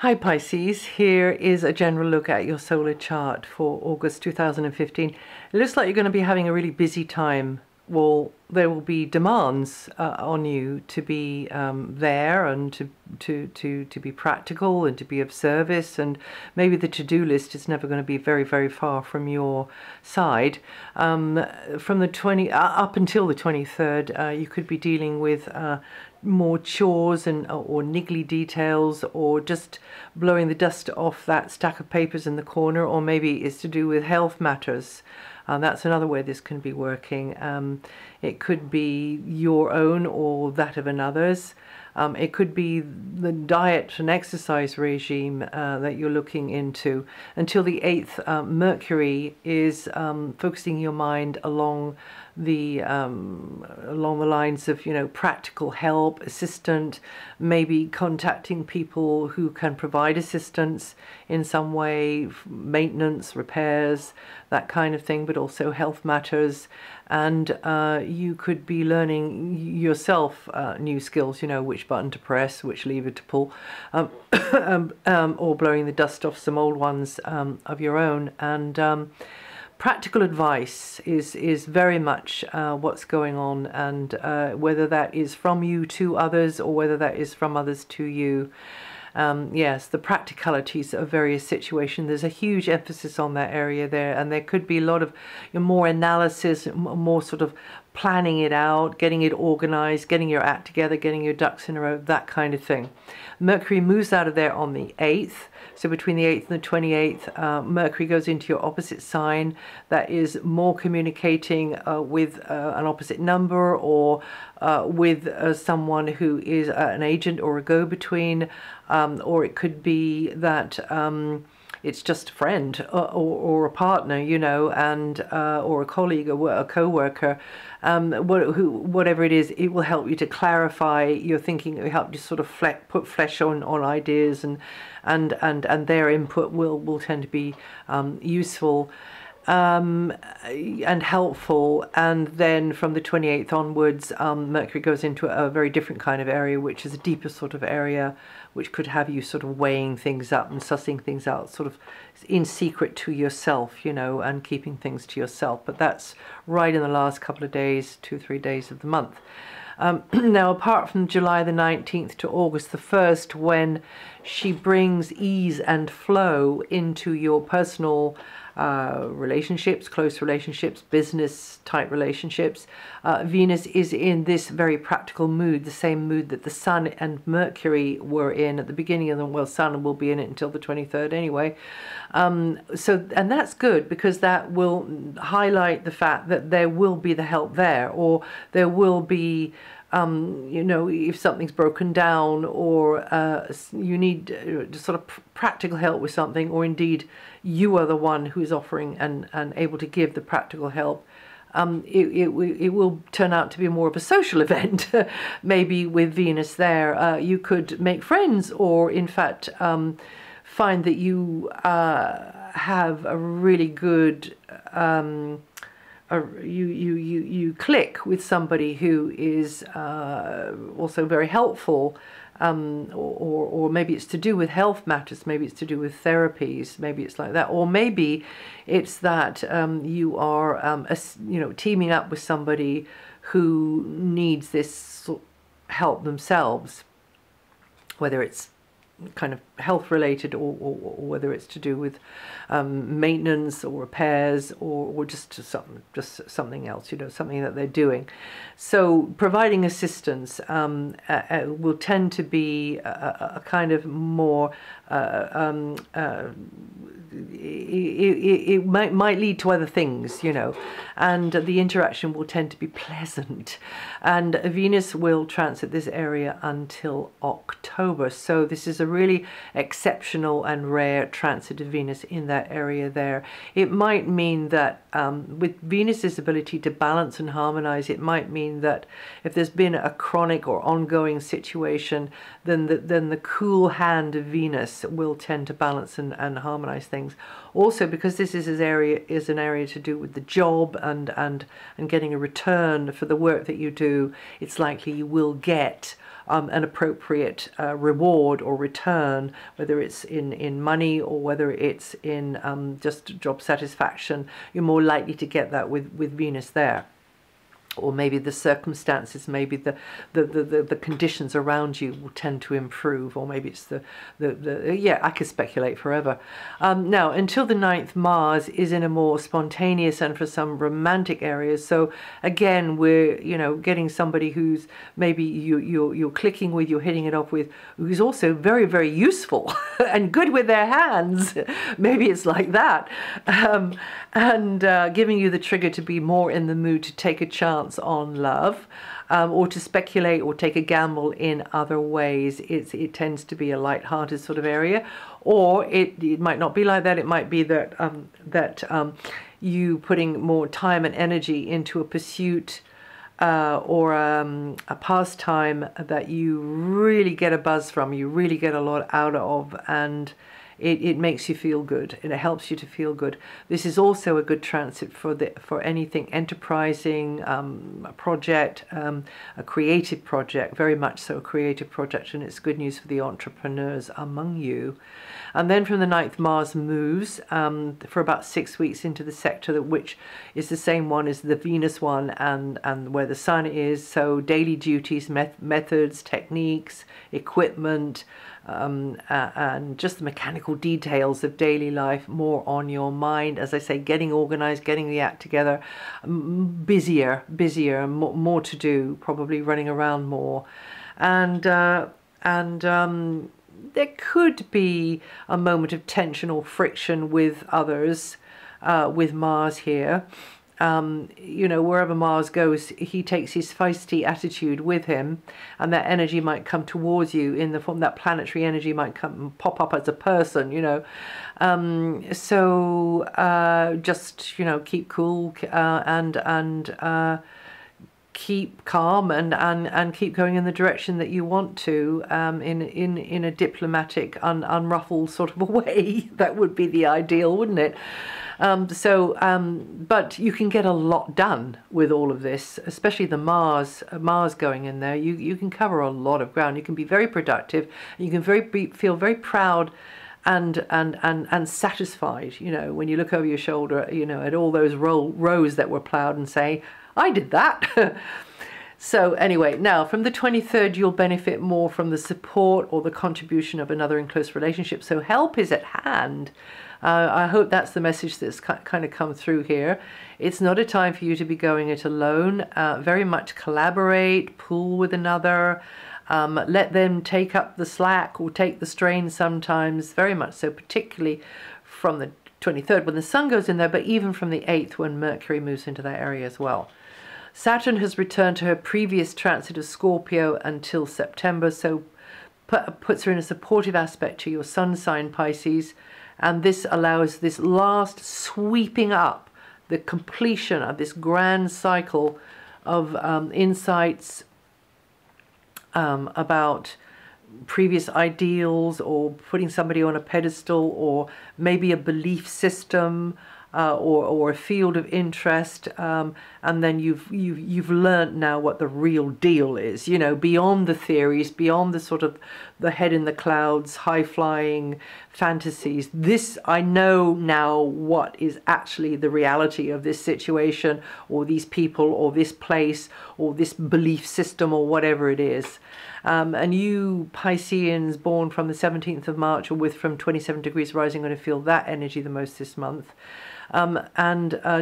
Hi Pisces, here is a general look at your solar chart for August 2015. It looks like you're going to be having a really busy time. Well, there will be demands on you to be there and to be practical and to be of service, and maybe the to-do list is never going to be very, very far from your side. From the up until the 23rd, you could be dealing with more chores and or niggly details, or just blowing the dust off that stack of papers in the corner, or maybe it's to do with health matters. That's another way this can be working. It could be your own or that of another's. It could be the diet and exercise regime that you're looking into. Until the 8th, Mercury is focusing your mind along the lines of, you know, practical help, assistant, maybe contacting people who can provide assistance in some way, maintenance, repairs, that kind of thing, but also health matters. And you could be learning yourself new skills, you know, which button to press, which lever to pull, or blowing the dust off some old ones of your own. And practical advice is very much what's going on, and whether that is from you to others or whether that is from others to you. Yes, the practicalities of various situations, there's a huge emphasis on that area there, and there could be a lot of more analysis, more sort of planning it out, getting it organized, getting your act together, getting your ducks in a row, that kind of thing. Mercury moves out of there on the 8th, so between the 8th and the 28th, Mercury goes into your opposite sign. That is more communicating with an opposite number, or with someone who is an agent or a go-between, or it could be that it's just a friend or a partner, you know, and or a colleague or a co-worker. Whatever it is, it will help you to clarify your thinking. It will help you sort of put flesh on ideas, and their input will tend to be useful and helpful. And then from the 28th onwards, Mercury goes into a very different kind of area, which is a deeper sort of area, which could have you sort of weighing things up and sussing things out sort of in secret to yourself, you know, and keeping things to yourself. But that's right in the last couple of days, 2-3 days of the month. Now, apart from July the 19th to August the 1st, when she brings ease and flow into your personal relationships, close relationships, business type relationships, Venus is in this very practical mood, the same mood that the Sun and Mercury were in at the beginning of the, well, Sun will be in it until the 23rd anyway. And that's good, because that will highlight the fact that there will be the help there, or there will be you know, if something's broken down, or you need sort of practical help with something, or indeed you are the one who's offering and able to give the practical help, it will turn out to be more of a social event, maybe with Venus there. You could make friends, or in fact find that you have a really good you click with somebody who is also very helpful, or maybe it's to do with health matters, maybe it's to do with therapies, maybe it's like that, or maybe it's that you are you know, teaming up with somebody who needs this help themselves, whether it's kind of health related, or whether it's to do with maintenance or repairs, or just something else, you know, something that they're doing. So providing assistance will tend to be a kind of more it might lead to other things, you know, and the interaction will tend to be pleasant. And Venus will transit this area until October, so this is a really exceptional and rare transit of Venus in that area there. It might mean that with Venus's ability to balance and harmonize, it might mean that if there's been a chronic or ongoing situation, then the cool hand of Venus will tend to balance and harmonize things. Also, because this is an area to do with the job and getting a return for the work that you do, it's likely you will get an appropriate reward or return, whether it's in money or whether it's in just job satisfaction. You're more likely to get that with Venus there. Or maybe the circumstances, maybe the conditions around you will tend to improve, or maybe it's yeah, I could speculate forever. Now, until the 9th, Mars is in a more spontaneous and for some romantic areas. So again, we're, you know, getting somebody who's maybe you're clicking with, you're hitting it off with, who's also very, very useful and good with their hands. Maybe it's like that. And giving you the trigger to be more in the mood to take a chance on love, or to speculate or take a gamble in other ways. It tends to be a light-hearted sort of area, or it might not be like that. It might be that you putting more time and energy into a pursuit or a pastime that you really get a buzz from, you really get a lot out of, and it makes you feel good, and it helps you to feel good. This is also a good transit for anything enterprising, a project, a creative project, very much so a creative project, and it's good news for the entrepreneurs among you. And then from the 9th, Mars moves for about 6 weeks into the sector, which is the same one as the Venus one and where the Sun is. So daily duties, methods, techniques, equipment, and just the mechanical details of daily life, more on your mind. As I say, getting organized, getting the act together, busier, more to do, probably running around more. And there could be a moment of tension or friction with others with Mars here. You know, wherever Mars goes, he takes his feisty attitude with him, and that energy might come towards you in the form, that planetary energy might come pop up as a person, you know. Just, you know, keep cool and keep calm and keep going in the direction that you want to, in a diplomatic, unruffled sort of a way. That would be the ideal, wouldn't it? But you can get a lot done with all of this, especially the Mars going in there. You can cover a lot of ground. You can be very productive. You can feel very proud and satisfied, you know, when you look over your shoulder, you know, at all those rows that were plowed and say, I did that. So anyway, now from the 23rd, you'll benefit more from the support or the contribution of another in close relationship. So help is at hand. I hope that's the message that's kind of come through here. It's not a time for you to be going it alone. Very much collaborate, pool with another. Let them take up the slack or take the strain sometimes, very much so, particularly from the 23rd when the Sun goes in there, but even from the 8th when Mercury moves into that area as well. Saturn has returned to her previous transit of Scorpio until September, so puts her in a supportive aspect to your Sun sign, Pisces, and this allows this last sweeping up, the completion of this grand cycle of insights about previous ideals, or putting somebody on a pedestal, or maybe a belief system, or a field of interest, and then you've learned now what the real deal is, you know, beyond the theories, beyond the sort of the head in the clouds, high-flying fantasies. This, I know now what is actually the reality of this situation, or these people, or this place, or this belief system, or whatever it is. And you Pisceans born from the 17th of March or with from 27 degrees rising are going to feel that energy the most this month.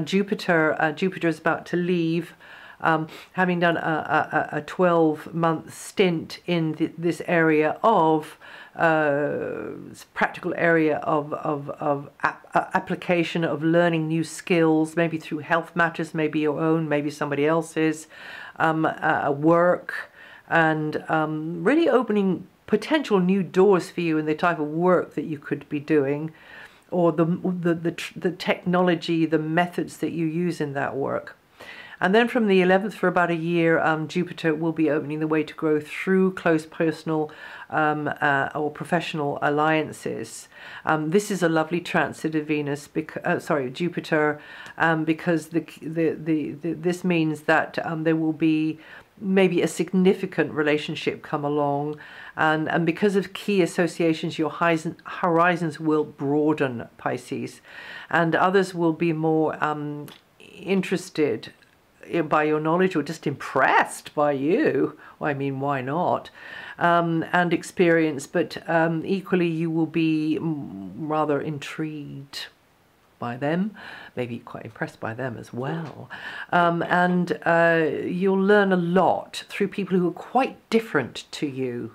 Jupiter is about to leave, having done a 12-month stint in this area of practical area of application of learning new skills, maybe through health matters, maybe your own, maybe somebody else's, work, and really opening potential new doors for you in the type of work that you could be doing, or the technology, the methods that you use in that work. And then from the 11th for about a year, Jupiter will be opening the way to grow through close personal or professional alliances. This is a lovely transit of Venus, Jupiter, because this means that there will be maybe a significant relationship come along, and because of key associations, your horizons will broaden, Pisces, and others will be more interested by your knowledge or just impressed by you. Well, I mean, why not? And experience, but equally you will be rather intrigued by them, maybe quite impressed by them as well. And you'll learn a lot through people who are quite different to you,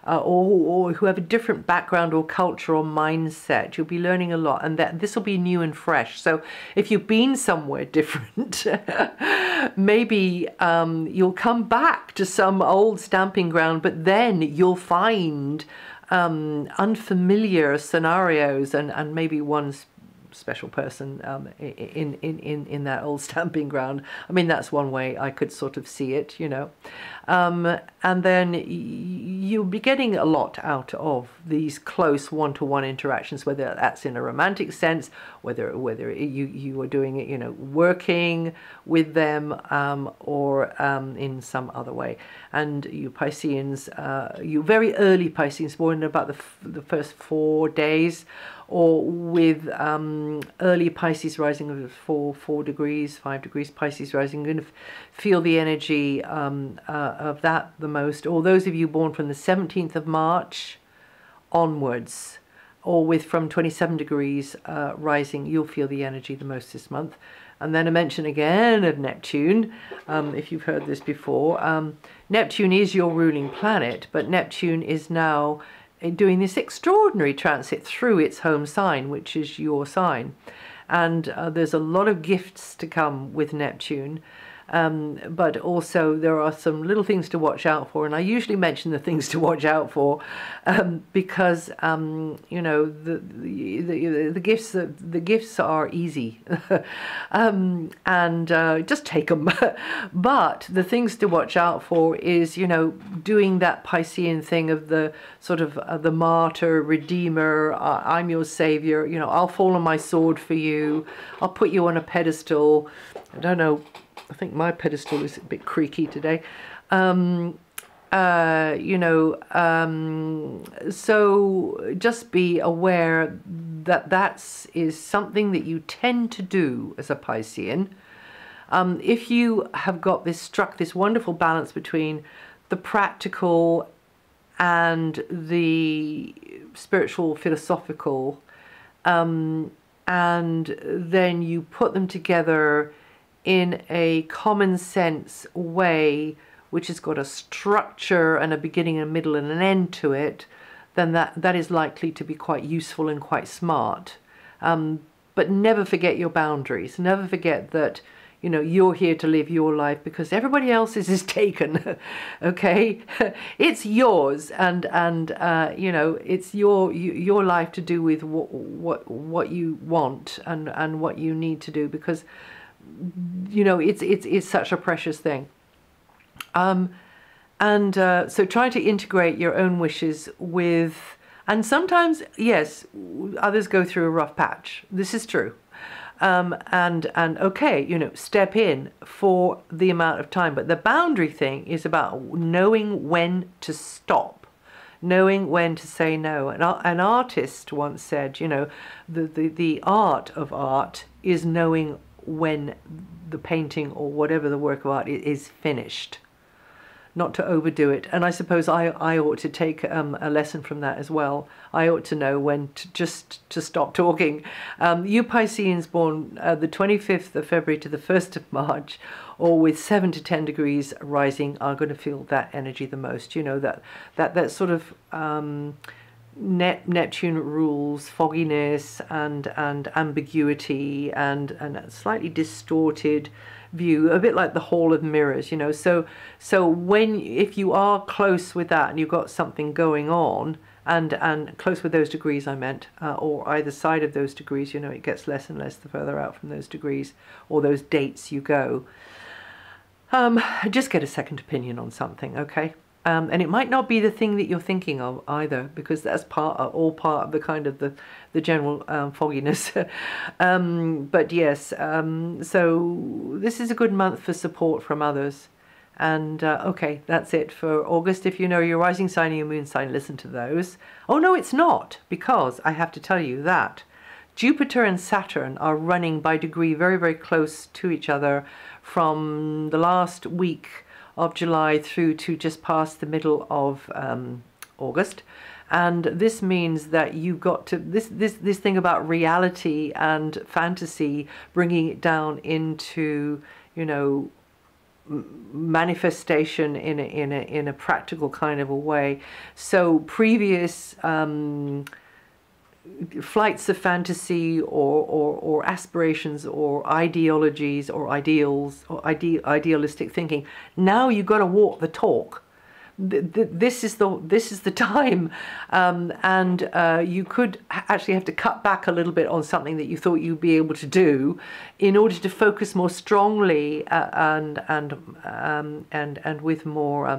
or who have a different background or culture or mindset. You'll be learning a lot, and that this will be new and fresh. So if you've been somewhere different, maybe you'll come back to some old stamping ground, but then you'll find unfamiliar scenarios and maybe one's special person in that old stamping ground. I mean, that's one way I could sort of see it, you know. And then you'll be getting a lot out of these close one-to-one interactions, whether that's in a romantic sense, whether you are doing it, you know, working with them, or in some other way. And you Pisceans, you very early Pisceans, born in about the first 4 days, or with early Pisces rising of 4 degrees, 5 degrees Pisces rising, you're going to feel the energy of that the most. Or those of you born from the 17th of March onwards, or with from 27 degrees rising, you'll feel the energy the most this month. And then a mention again of Neptune, if you've heard this before. Neptune is your ruling planet, but Neptune is now doing this extraordinary transit through its home sign, which is your sign. And there's a lot of gifts to come with Neptune. But also there are some little things to watch out for, and I usually mention the things to watch out for because you know, the gifts are easy, and just take them. But the things to watch out for is, you know, doing that Piscean thing of the sort of the martyr, redeemer, I'm your savior, you know, I'll fall on my sword for you, I'll put you on a pedestal. I don't know, I think my pedestal is a bit creaky today. You know, so just be aware that is something that you tend to do as a Piscean. If you have got struck this wonderful balance between the practical and the spiritual, philosophical, and then you put them together in a common sense way, which has got a structure and a beginning, a middle and an end to it, then that is likely to be quite useful and quite smart. But never forget your boundaries. Never forget that, you know, you're here to live your life, because everybody else's is taken. Okay, it's yours, and you know, it's your life to do with what you want and what you need to do, because, you know, it's such a precious thing. So try to integrate your own wishes with, and sometimes, yes, others go through a rough patch. This is true. And okay, you know, step in for the amount of time. But the boundary thing is about knowing when to stop, knowing when to say no. An artist once said, you know, the art of art is knowing when the painting or whatever the work of art is finished, not to overdo it. And I suppose I ought to take a lesson from that as well. I ought to know when to stop talking. You Pisceans born the 25th of February to the 1st of March, or with 7 to 10 degrees rising, are going to feel that energy the most. You know, that sort of Neptune rules fogginess and ambiguity and a slightly distorted view, a bit like the Hall of Mirrors, you know. So if you are close with that and you've got something going on, and close with those degrees I meant, or either side of those degrees, you know, it gets less and less the further out from those degrees or those dates you go. Just get a second opinion on something, okay? And it might not be the thing that you're thinking of either, because that's all part of the kind of the general fogginess. But yes, so this is a good month for support from others. And okay, that's it for August. If you know your rising sign and your moon sign, listen to those. Oh no, it's not, because I have to tell you that Jupiter and Saturn are running by degree very, very close to each other from the last week of July through to just past the middle of August. And this means that you've got to, this thing about reality and fantasy, bringing it down into, you know, manifestation in a practical kind of a way. So previous flights of fantasy or aspirations or ideologies or ideals or idealistic thinking, now you've got to walk the talk. This is the time, and you could actually have to cut back a little bit on something that you thought you'd be able to do, in order to focus more strongly and with more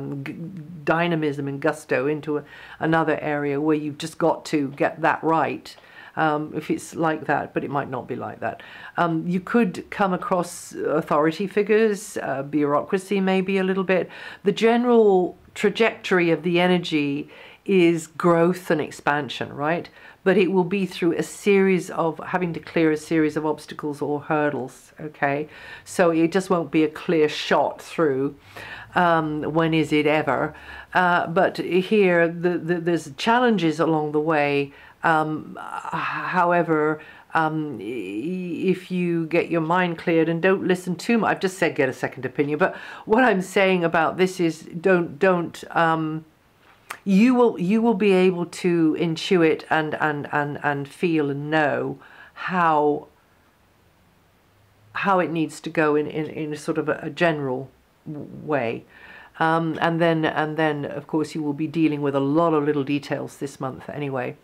dynamism and gusto into another area where you've just got to get that right. If it's like that, but it might not be like that. You could come across authority figures, bureaucracy maybe a little bit. The general trajectory of the energy is growth and expansion, right? But it will be through a series of having to clear a series of obstacles or hurdles, okay? So it just won't be a clear shot through. When is it ever? But here, there's challenges along the way. However, if you get your mind cleared and don't listen too much, I've just said get a second opinion, but what I'm saying about this is you will be able to intuit and feel and know how it needs to go in a sort of a general way. And then of course you will be dealing with a lot of little details this month anyway.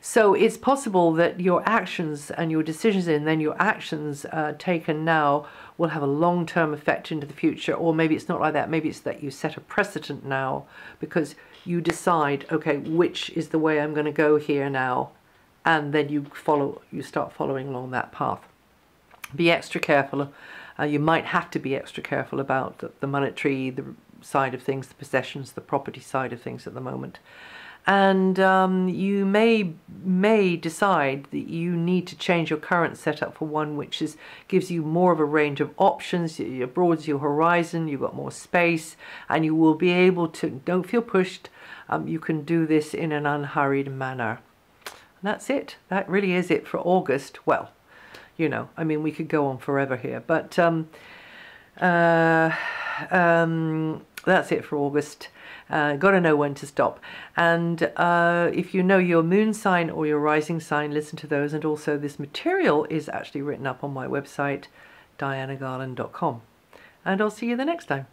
So it's possible that your actions and your decisions, and then your actions taken now, will have a long-term effect into the future. Or maybe it's not like that. Maybe it's that you set a precedent now because you decide, okay, which is the way I'm going to go here now, and then you start following along that path. Be extra careful. You might have to be extra careful about the monetary, the side of things, the possessions, the property side of things at the moment. And you may decide that you need to change your current setup for one which gives you more of a range of options. It broadens your horizon, you've got more space, and you will be able to, don't feel pushed, you can do this in an unhurried manner. And that's it. That really is it for August. Well, you know, I mean, we could go on forever here, but that's it for August. Got to know when to stop. And if you know your moon sign or your rising sign, listen to those. And also this material is actually written up on my website, DianaGarland.com. And I'll see you the next time.